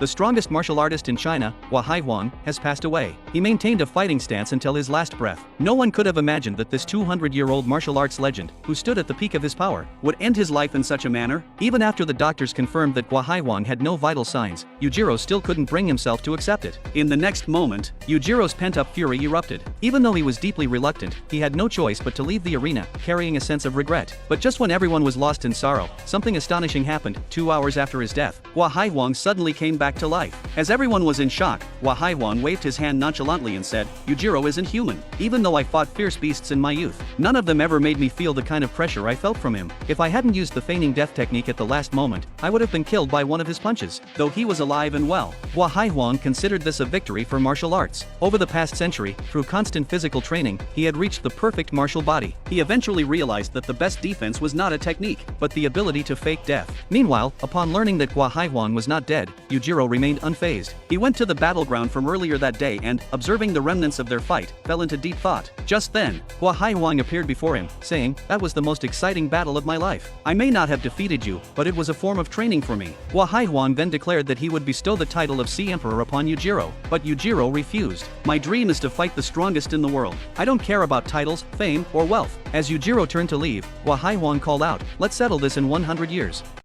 the strongest martial artist in China, Hua Haihuang, has passed away. He maintained a fighting stance until his last breath. No one could have imagined that this 200-year-old martial arts legend, who stood at the peak of his power, would end his life in such a manner. Even after the doctors confirmed that Hua Haihuang had no vital signs, Yujiro still couldn't bring himself to accept it. In the next moment, Yujiro's pent-up fury erupted. Even though he was deeply reluctant, he had no choice but to leave the arena, carrying a sense of regret. But just when everyone was lost in sorrow, something astonishing happened. 2 hours after his death, Hua Haihuang suddenly came back to life. As everyone was in shock, Hua Haihuang waved his hand nonchalantly and said, "Yujiro isn't human. Even though I fought fierce beasts in my youth, none of them ever made me feel the kind of pressure I felt from him. If I hadn't used the feigning death technique at the last moment, I would have been killed by one of his punches, though he was alive and well." Hua Haihuang considered this a victory for martial arts. Over the past century, through constant physical training, he had reached the perfect martial body. He eventually realized that the best defense was not a technique, but the ability to fake death. Meanwhile, upon learning that Hua Haihuang was not dead, Yujiro remained unfazed. He went to the battleground from earlier that day and, observing the remnants of their fight, fell into deep thought. Just then, Hua Haihuang appeared before him, saying, "That was the most exciting battle of my life. I may not have defeated you, but it was a form of training for me." Hua Haihuang then declared that he would bestow the title of Sea Emperor upon Yujiro, but Yujiro refused. "My dream is to fight the strongest in the world. I don't care about titles, fame, or wealth." As Yujiro turned to leave, Hua Haihuang called out, "Let's settle this in 100 years."